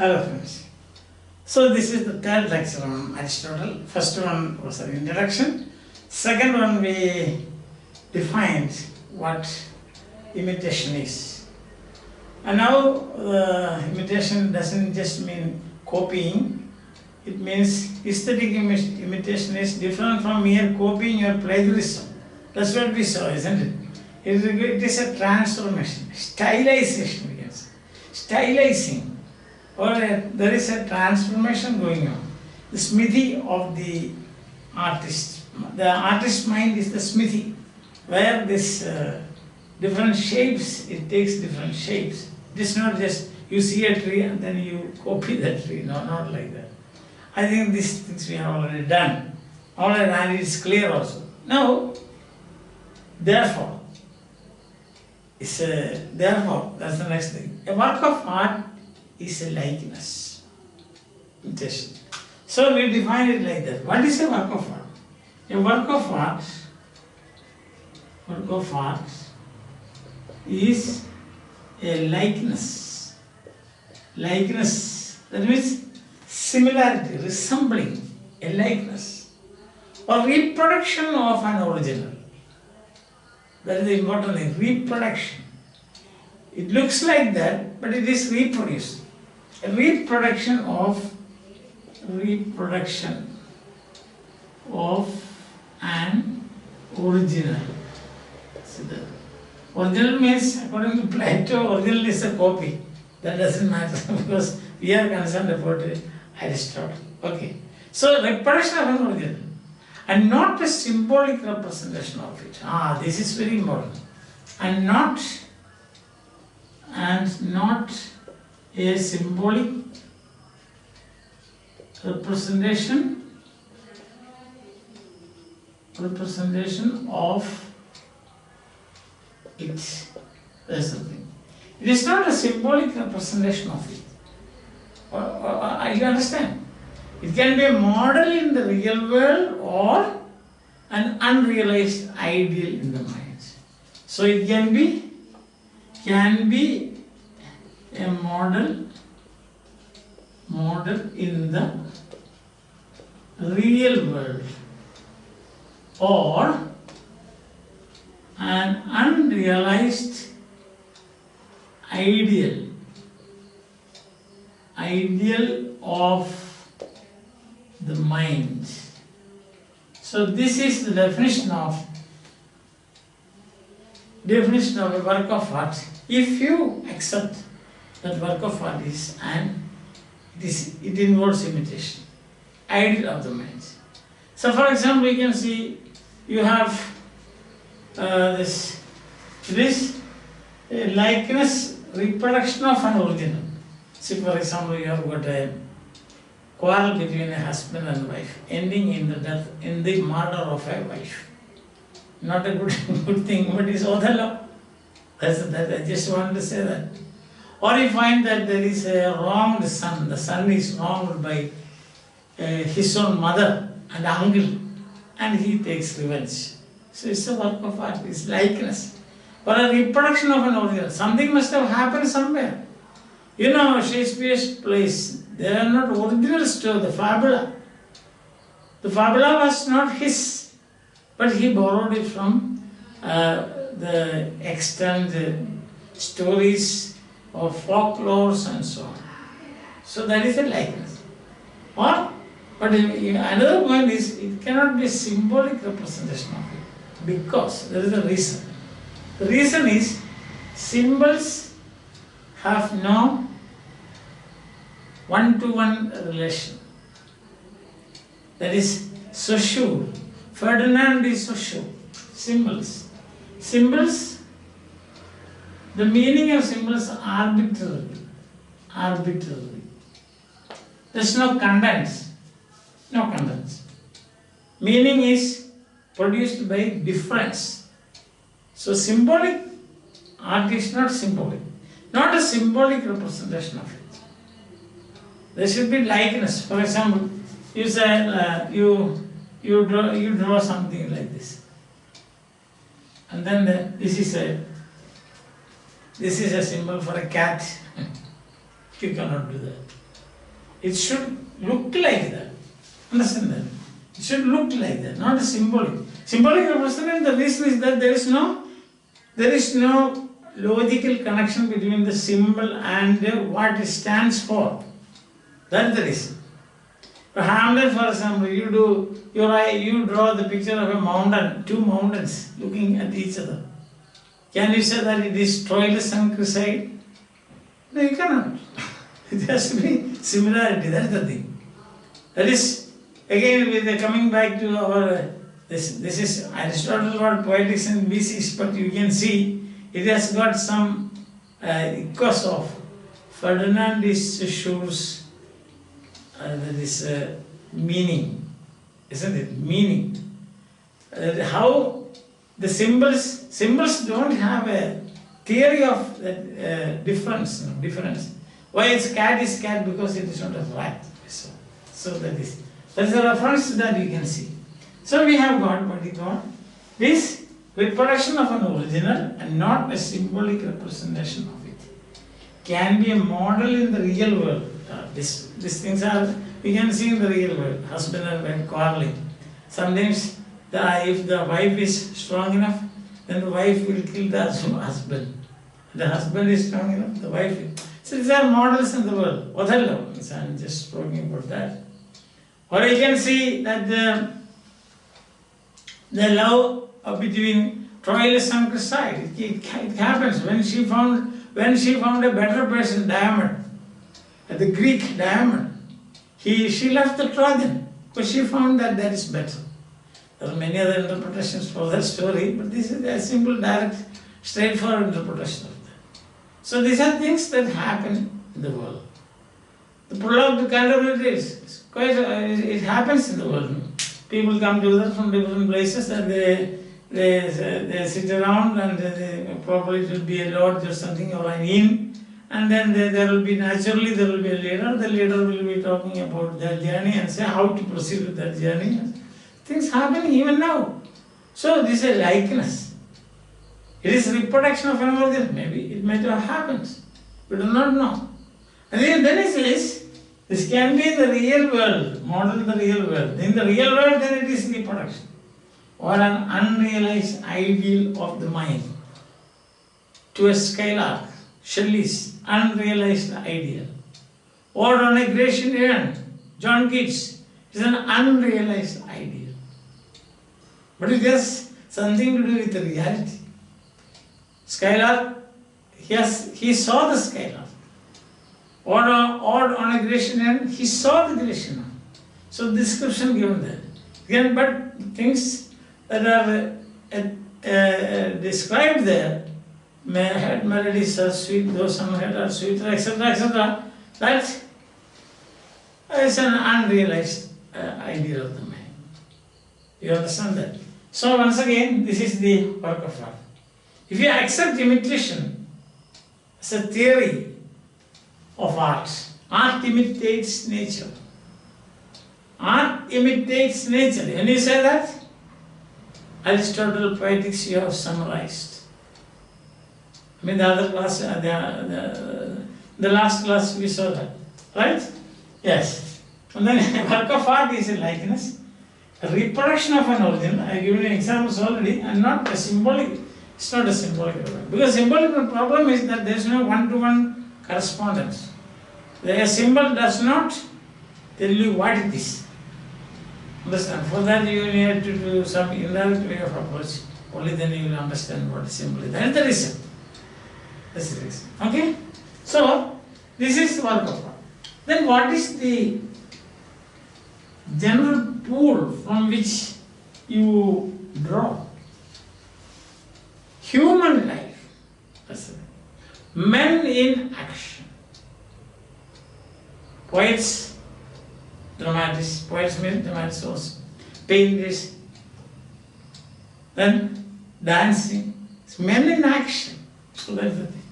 Hello friends. So this is the third lecture on Aristotle. First one was an introduction. Second one we defined what imitation is. And now imitation doesn't just mean copying. It means aesthetic imitation is different from mere copying or plagiarism. That's what we saw, isn't it? It is a transformation, stylization we can say. Stylizing. Or there is a transformation going on. The smithy of the artist. The artist's mind is the smithy, where this different shapes, it takes different shapes. It is not just you see a tree and then you copy that tree. No, not like that. I think these things we have already done. Already, and it is clear also. Now, therefore, that's the next thing. A work of art is a likeness. Imitation. So we define it like that. What is a work of art? A work of art is a likeness. Likeness, that means similarity, resembling, a likeness, or reproduction of an original. That is the important thing, reproduction. It looks like that, but it is reproduced. A reproduction of an original. So the original means, according to Plato, original is a copy. That doesn't matter because we are concerned about Aristotle. Okay. So reproduction of an original and not a symbolic representation of it. This is very important. And not a symbolic representation of it. That's the thing. It is not a symbolic representation of it. You understand? It can be a model in the real world or an unrealized ideal in the mind. So it can be a model in the real world or an unrealized ideal of the mind. So this is the definition of a work of art. If you accept that work of art is it involves imitation, ideal of the mind. So for example, you can see you have this likeness, reproduction of an original. See, for example, you have got a quarrel between a husband and wife, ending in the murder of a wife. Not a good thing, but it's Othello. That I just want to say that. Or you find that there is a wronged son. The son is wronged by his own mother and uncle, and he takes revenge. So it's a work of art, it's likeness. Or a reproduction of an original. Something must have happened somewhere. You know, Shakespeare's plays, they are not original story, the fabula. The fabula was not his, but he borrowed it from the extant stories of folklores and so on. So that is a likeness. But another point is, it cannot be a symbolic representation of it because there is a reason. The reason is, symbols have no one-to-one relation. That is Saussure. Ferdinand is Saussure. Symbols, the meaning of symbols are arbitrary. There's no contents. Meaning is produced by difference. So symbolic art is not symbolic. Not a symbolic representation of it. There should be likeness. For example, you say you draw something like this, and then this is a symbol for a cat. You cannot do that. It should look like that. Understand that? It should look like that, not a symbolic. Symbolic representation, the reason is that there is no logical connection between the symbol and what it stands for. That's the reason. For Hamlet, for example, you draw the picture of a mountain, two mountains looking at each other. Can you say that it is Troilus and Chryside? No, you cannot. It has to be similarity, that's the thing. That is, again, with coming back to our, this is Aristotle's Poetics and B6, but you can see it has got some, because of Ferdinand de Saussure's, that is meaning, isn't it? Meaning. How the symbols don't have a theory of difference. Why is cat because it is not a rat. So that is a reference to that you can see. So we have got what we call this reproduction of an original and not a symbolic representation of it. Can be a model in the real world. These things are, we can see in the real world, husband and wife quarreling. Sometimes if the wife is strong enough, then the wife will kill the husband. The husband is strong enough, the wife will. So these are models in the world. Othello, I'm just talking about that. Or you can see that the love between Troilus and Chryside, it happens when she found a better person, Diamond, the Greek Diamond. She left the Trojan because she found that is better. There are many other interpretations for that story, but this is a simple, direct, straightforward interpretation of that. So these are things that happen in the world. The prologue to Canterbury is quite, it happens in the world. People come together from different places and they sit around and probably it will be a lodge or something or an inn, and then there will be a leader. The leader will be talking about their journey and say how to proceed with that journey. Things happening even now. So this is a likeness. It is reproduction of an original. Maybe it might have happened. We do not know. And then it says, this can be in the real world, model in the real world. In the real world, then it is reproduction. Or an unrealized ideal of the mind. To a Skylark, Shelley's unrealized ideal. Or on a Grecian urn, John Keats, is an unrealized ideal. But it has something to do with the reality. Skylark, he saw the Skylark. Or on a Grecian urn, he saw the Grecian urn. So description given there. Again, but things that are described there, had melodies are sweet, though some head are sweeter, etc., etc. That is an unrealized idea of the mind. You understand that? So once again, this is the work of art. If you accept imitation as a theory of art, art imitates nature. Art imitates nature. When you say that, Aristotle's Poetics you have summarized. I mean the other class, the last class we saw that, right? Yes. And then work of art is a likeness, a reproduction of an original. I have given you examples already, and not a symbolic. It's not a symbolic problem. Because symbolic problem is that there is no one-to-one correspondence. The symbol does not tell you what it is. Understand? For that you need to do some indirect way of approach. Only then you will understand what the symbol is. That is the reason. That's the reason. Okay? So, this is work of art. Then what is the general pool from which you draw? Human life. That's it. Men in action. Poets, dramatists, poets mean dramatists also. Painters. Then dancing. It's men in action. So that's the thing.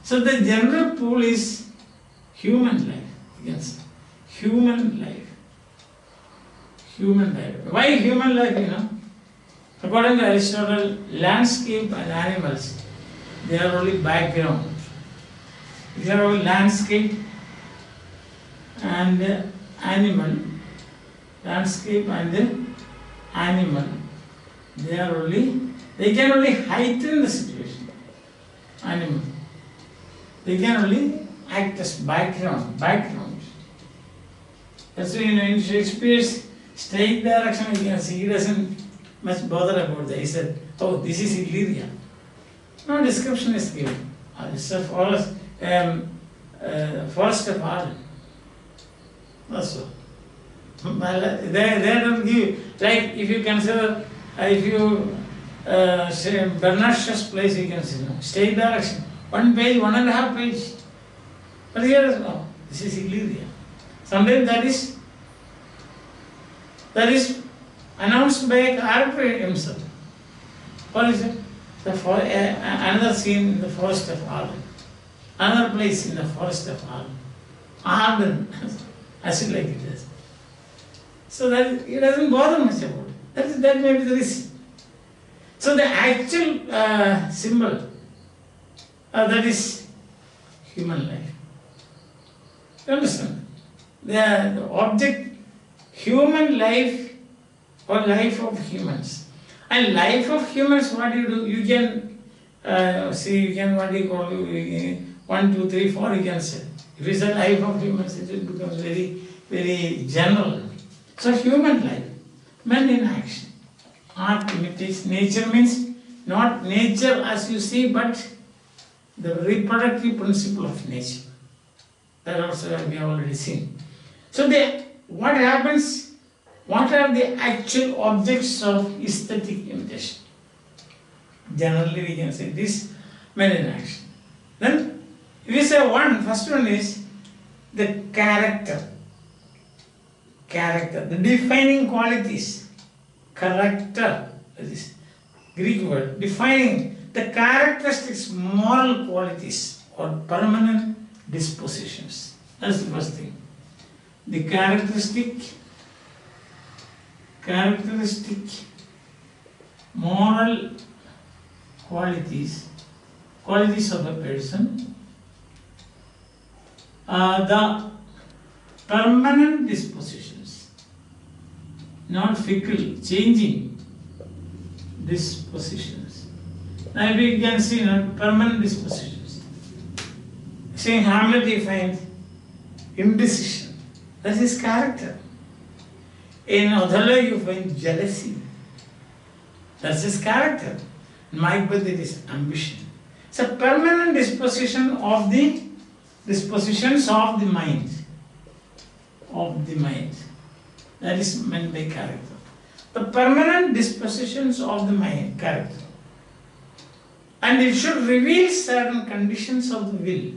So the general pool is human life. Yes. Human life. Human life. Why human life, you know? According to Aristotle, landscape and animals, they are only background. These are all landscape and animal, landscape and animal, they can only heighten the situation. Animal, they can only act as background. That's why in Shakespeare's stage direction, you can see he doesn't much bother about that. He said, oh, this is Illyria. No description is given. It's a forest of Arden. That's all. They don't give, like if you consider, if you say Bernard Shaw's place, you can see, no, stage direction. 1 page, 1.5 page. But here is no, this is Illyria. Sometimes that is announced by a character himself. For example, another scene in the forest of Arden. Another place in the forest of Arden. Arden, as you like it is. So that he doesn't bother much about it. That may be the reason. So the actual symbol, that is human life. You understand? The object, human life or life of humans. And life of humans, what do you do? You can see, you can, what do you call it? 1, 2, 3, 4, you can say. If it's a life of humans, it will become very, very general. So human life, men in action. Art imitates nature means not nature as you see, but the reproductive principle of nature. That also we have already seen. So what happens? What are the actual objects of aesthetic imitation? Generally we can say this, men in action. Then if we say first one is the character. Character, the defining qualities. Character, that is Greek word, defining the characteristics, moral qualities or permanent dispositions. That's the first thing. The characteristic moral qualities of a person, the permanent dispositions, not fickle, changing dispositions. Now we can see permanent dispositions. See, in Hamlet you find indecision, that is character. In Othello you find jealousy, that's his character. In Macbeth it is ambition. It's a permanent dispositions of the mind. That is meant by character. The permanent dispositions of the mind, character. And it should reveal certain conditions of the will.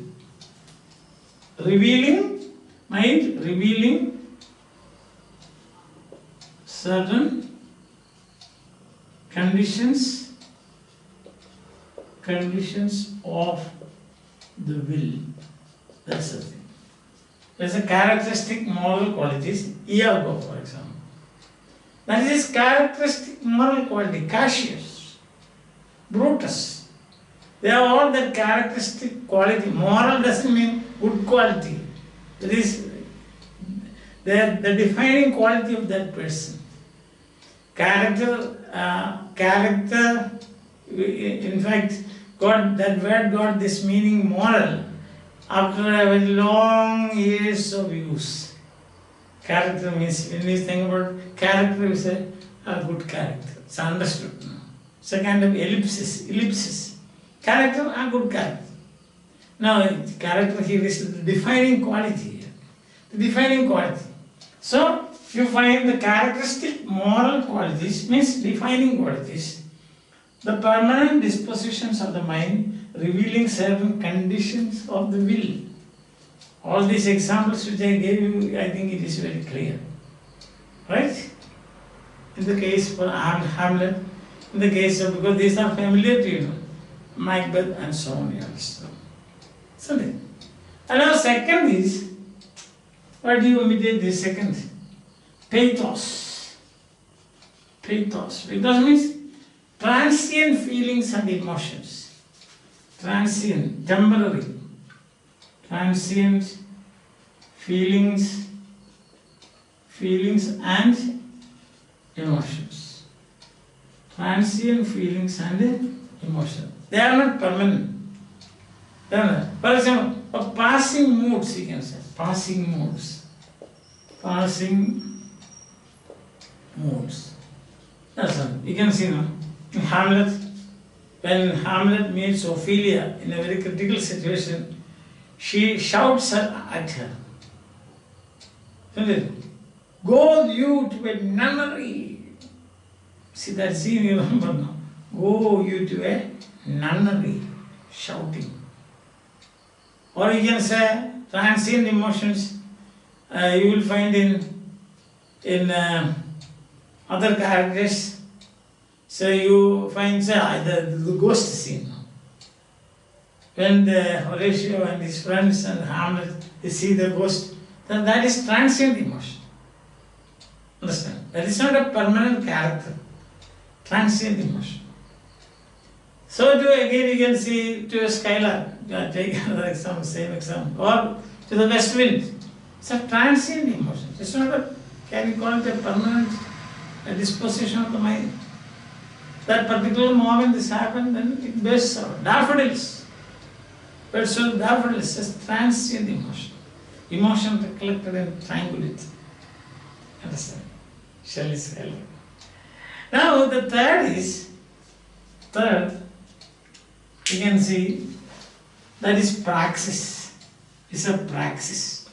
Revealing certain conditions of the will. That's the thing. There's a characteristic moral qualities, Iago for example. That is characteristic moral quality, Cassius, Brutus. They have all that characteristic quality. Moral doesn't mean good quality. It is the defining quality of that person. Character, in fact, that word got this meaning moral after a very long years of use. Character means, when we think about character, we say a good character. It's understood now. It's a kind of ellipsis. Character, a good character. Now, character here is the defining quality here. The defining quality. So, you find the characteristic moral qualities, means defining qualities, the permanent dispositions of the mind, revealing certain conditions of the will. All these examples which I gave you, I think it is very clear. Right? In the case for Hamlet, in the case of, because these are familiar to you, Macbeth and so on also. And now second is, what do you imitate this second? Pathos. Pathos means transient feelings and emotions. Transient, temporary. Transient feelings and emotions. Transient feelings and emotions. They are not permanent. They are not. For example, passing moods, you can say. Passing moods. Passing moods. That's all. You can see now. In Hamlet, when Hamlet meets Ophelia in a very critical situation, she shouts at her. Isn't it? Go you to a nunnery. See that scene you remember now. Go you to a nunnery. Shouting. Or you can say transient emotions. You will find in other characters. So you find the ghost scene. When Horatio and his friends and Hamlet they see the ghost, then that is transient emotion. Understand? That is not a permanent character. Transient emotion. So again you can see to a skylark. Take another example, same example. Or to the west wind. It's a transient emotion. It's not a, can you call it a permanent disposition of the mind? That particular moment this happened, then it bursts out. Daffodils. Birds of daffodils is transient emotion. Emotion collected in tranquility. Understand? Shelley's hell. Now the third, you can see that is praxis. It's a praxis.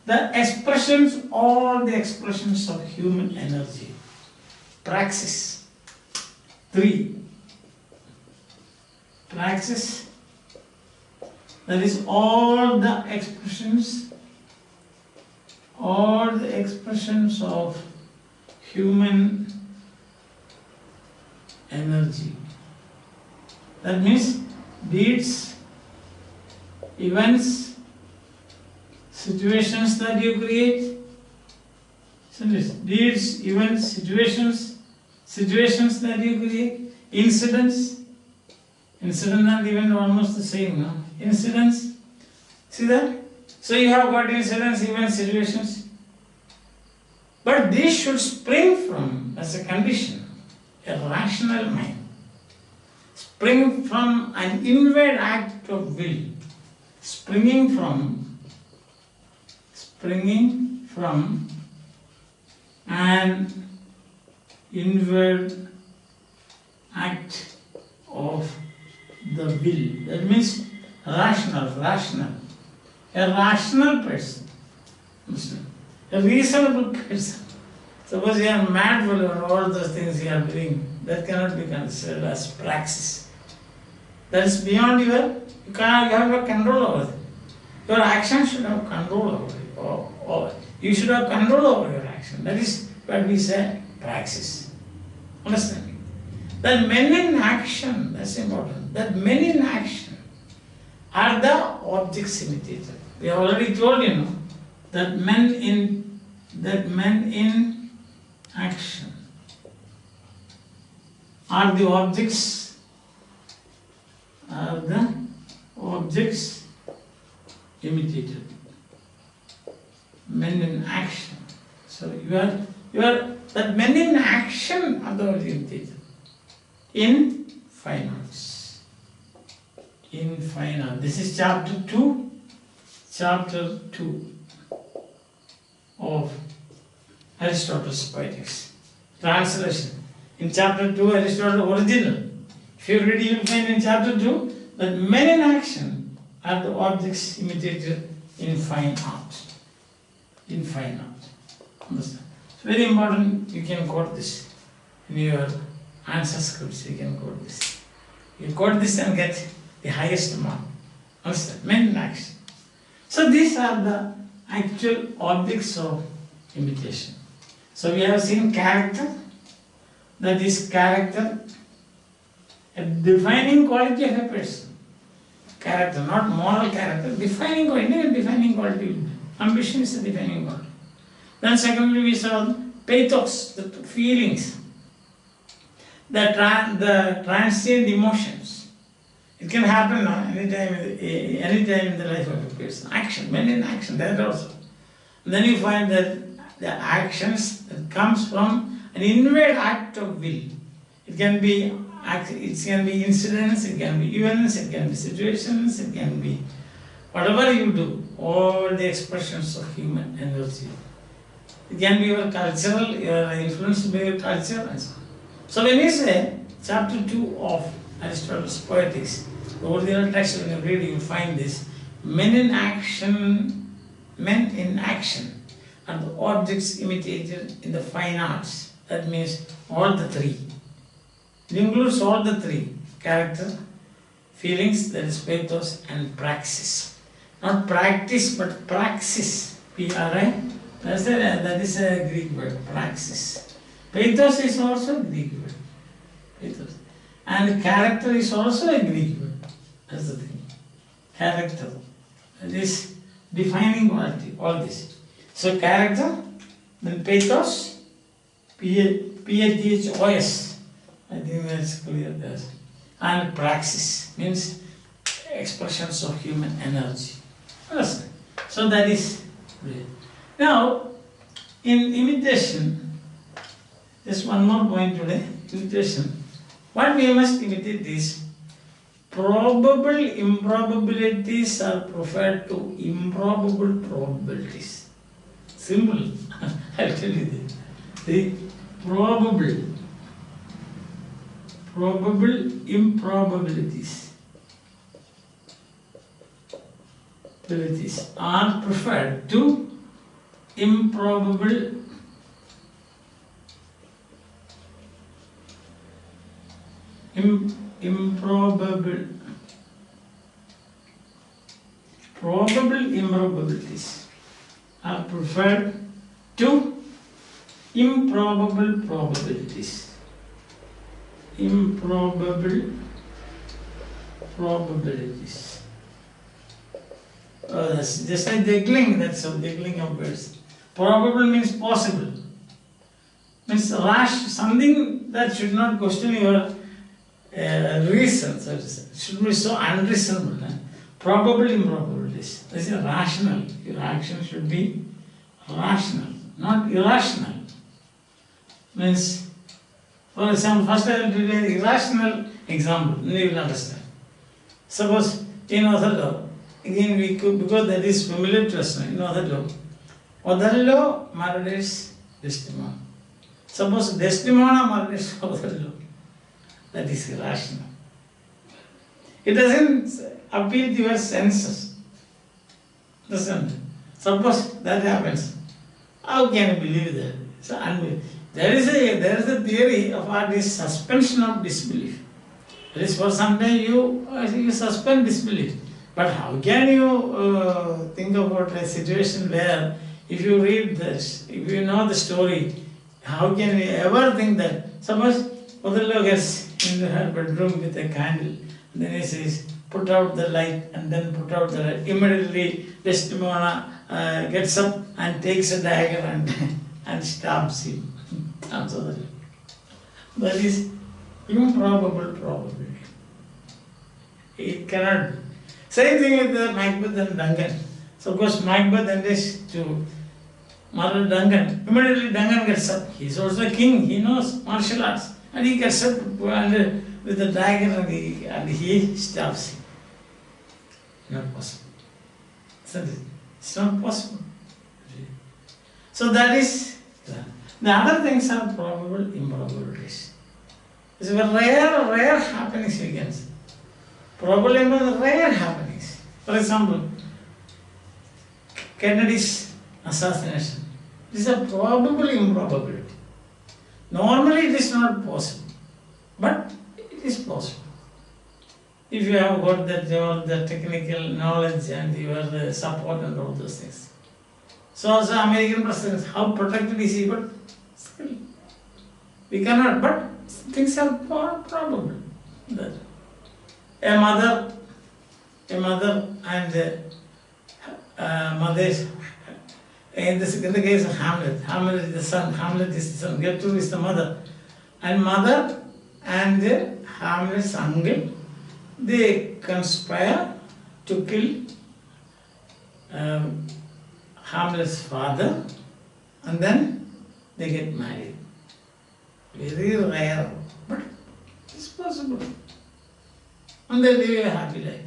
The expressions, all the expressions of human energy. Praxis. 3. Praxis. That is all the expressions of human energy. That means deeds, events, situations that you create. Deeds, events, situations that you create, incidents. Incident and event are almost the same, no? Incidents. See that? So you have got incidents, events, situations. But these should spring from, as a condition, a rational mind. Spring from an inward act of will. Springing from an inward act of the will. That means rational. A rational person. A reasonable person. Suppose you are mad for all those things you are doing, that cannot be considered as praxis. That is beyond you have no control over it. Your action should have control over it. Or you should have control over your action. That is what we say praxis. Understand me? That men in action, that's important. That men in action are the objects imitated. We have already told you that men in action are the objects imitated. Men in action. So you are that men in action are the objects imitated. In fine arts. In fine arts. This is chapter 2. Chapter 2 of Aristotle's Poetics. Translation. In chapter 2, Aristotle original. If you read, you will find in chapter 2 that men in action are the objects imitated in fine art. In fine art. Understand? It's very important. You can quote this in your answer scripts. You can quote this. You quote this and get the highest mark. Understand? Men in action. So these are the actual objects of imitation. So we have seen character. That is character, a defining quality of a person. Character, not moral character, defining quality. Any defining quality. Ambition is a defining quality. Then secondly we saw pathos, the feelings, the transient emotions. It can happen anytime in the life of a person. Action, men in action, that also. And then you find that the actions that comes from an inward act of will. It can be incidents, it can be events, it can be situations, it can be whatever you do, all the expressions of human energy. It can be your cultural, your influenced by your culture and so on. So when you say chapter 2 of Aristotle's Poetics, the original text when you read you find this, men in action are the objects imitated in the fine arts. That means all the three. It includes all the three: character, feelings, that is pathos, and praxis. Not practice, but praxis. P-R-I. That is a Greek word, praxis. Pathos is also a Greek word. Pathos. And character is also a Greek word. That's the thing. Character. That is defining quality, all this. So character, then pathos, P-A-T-H-O-S. I think that's clear there. And praxis means expressions of human energy. Understand? So that is clear. Now, in imitation, just one more point today, imitation. What we must imitate is probable improbabilities are preferred to improbable probabilities. Simple. I'll tell you this. The probable improbabilities are preferred to improbable probable improbabilities are preferred to improbable probabilities. Improbable probabilities. That's just like juggling, that's a juggling of words. Probable means possible. Means rash, something that should not question your reason, so to say. It should be so unreasonable. Probable improbabilities. This is rational. Your action should be rational, not irrational. Means, for example, first I will give you an irrational example, then you will understand. Suppose in Othello, again we could, because that is familiar to us in Othello, Othello murders Desdemona. Suppose Desdemona murders Othello, that is irrational. It doesn't appeal to your senses. Doesn't. Suppose that happens. How can you believe that? It's unbelief. There is a theory of art is suspension of disbelief. That is, for some time you suspend disbelief. But how can you think about a situation where if you read this, if you know the story, how can you ever think that? Suppose Othello gets into her bedroom with a candle, and then he says, put out the light, and then put out the light. Immediately Desdemona gets up and takes a dagger and stabs him. That is improbable probability. It cannot be. Same thing with the Macbeth and Duncan. Suppose Macbeth enters to murder Duncan. Immediately Duncan gets up. He is also a king. He knows martial arts. And he gets up with the dagger and he stabs him. Not possible. It's not possible. So that is, the other things are probable improbabilities. It's a rare happenings you can see. Probable improbable, rare happenings. For example, Kennedy's assassination. This is a probable improbability. Normally it is not possible, but it is possible. If you have got the technical knowledge and your support and all those things. So also American president, how protected is he? But still, we cannot, but things are probable. A mother and mothers, in the case of Hamlet, Hamlet is the son, Hamlet is the son, Gertrude is the mother. And mother and Hamlet's uncle, they conspire to kill Hamlet's father, and then they get married. Very rare, but it's possible. And they live a happy life.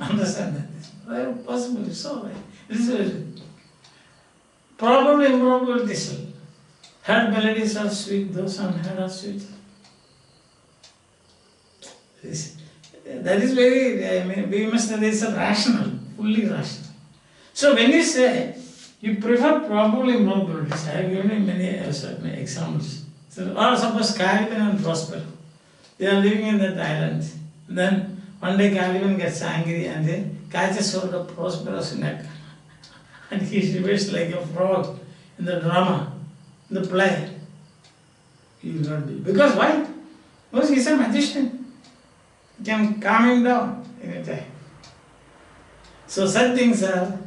Understand that? It's very possible, it's all right. It is very probably improbable this will. Heard melodies are sweet, those unheard are sweet. That is very, we must say this is rational, fully rational. So when you say, you prefer probable improbabilities, I have given you many examples. So, or suppose Calvin and Prosper, they are living in that island. Then one day Calvin gets angry and they catches hold of Prosper's neck. And he behaves like a frog in the drama, in the play. He will not be. Because why? Because he is a magician. He can calm him down anytime. So such things are,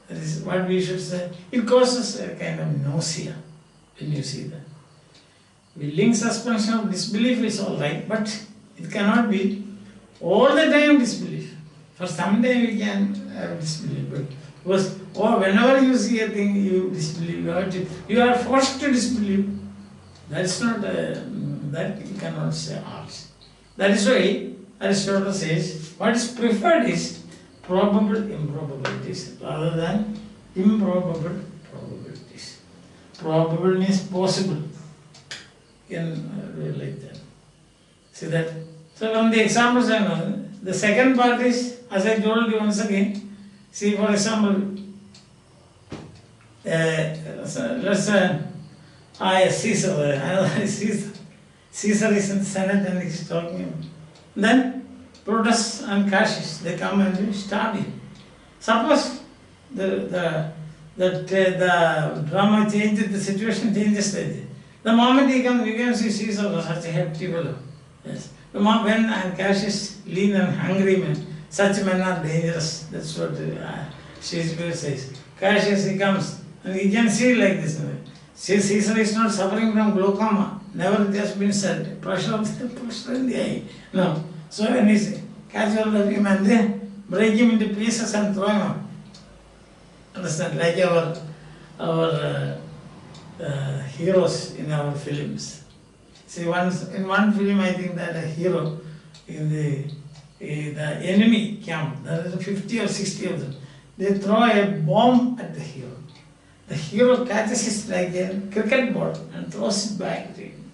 that is what we should say, it causes a kind of nausea when you see that. Willing suspension of disbelief is all right, but it cannot be all the time disbelief. For some time we can have disbelief, but because whenever you see a thing you disbelieve, you are forced to disbelieve. That's not, that you cannot say art. That is why Aristotle says, what is preferred is probable improbabilities rather than improbable probabilities. Probable means possible. You can do it like that. See that? So from the examples I know, the second part is, as I told you once again, see for example, let's say, Caesar is in the Senate and he's talking. Then Brutus and Cassius, they come and stab him. Suppose the drama changes, the situation changes like that. The moment he comes, you can see Caesar was such a hefty fellow. Yes. The moment when Cassius, lean and hungry men, such men are dangerous. That's what Shakespeare says. Cassius, he comes, and you can see like this. Caesar is not suffering from glaucoma. Never it has been said. Pressure in the eye. No. So when he catch hold of him and they break him into pieces and throw him out. Understand? Like our heroes in our films. See, once in one film, I think that a hero in the enemy camp, there is 50 or 60 of them. They throw a bomb at the hero. The hero catches it like a cricket ball and throws it back to him.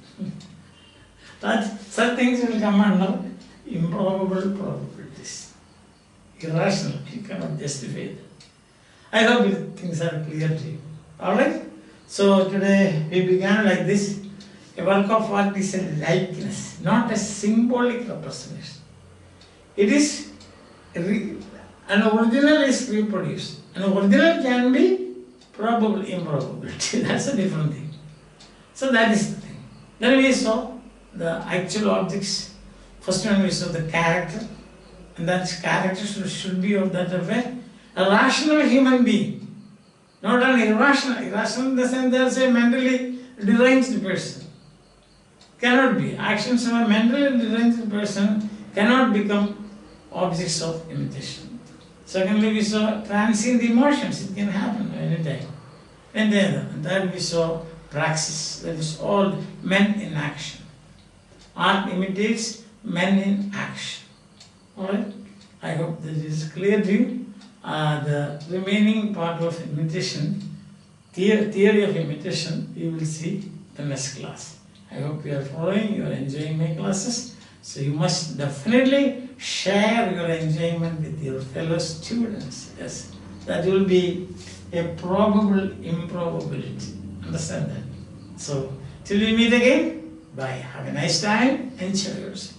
Such things will come under improbable probabilities. Irrational, you cannot justify that. I hope things are clear to you. Alright? So today we began like this. A work of art is a likeness, not a symbolic representation. It is, an original is reproduced. An original can be probable improbability. That's a different thing. So that is the thing. Then we saw the actual objects. First one we saw the character. And that character should be of that effect. A rational human being. Not an irrational. Irrational in the sense there is a mentally deranged person. Cannot be. Actions of a mentally deranged person cannot become objects of imitation. Secondly, we saw transient emotions. It can happen anytime. And then that we saw praxis. That is all men in action. Art imitates men in action. Alright? I hope this is clear to you. The remaining part of imitation, theory of imitation, you will see the next class. I hope you are following, you are enjoying my classes. So you must definitely share your enjoyment with your fellow students. Yes, that will be a probable improbability. Understand that? So till we meet again, bye. Have a nice time. Enjoy yourself.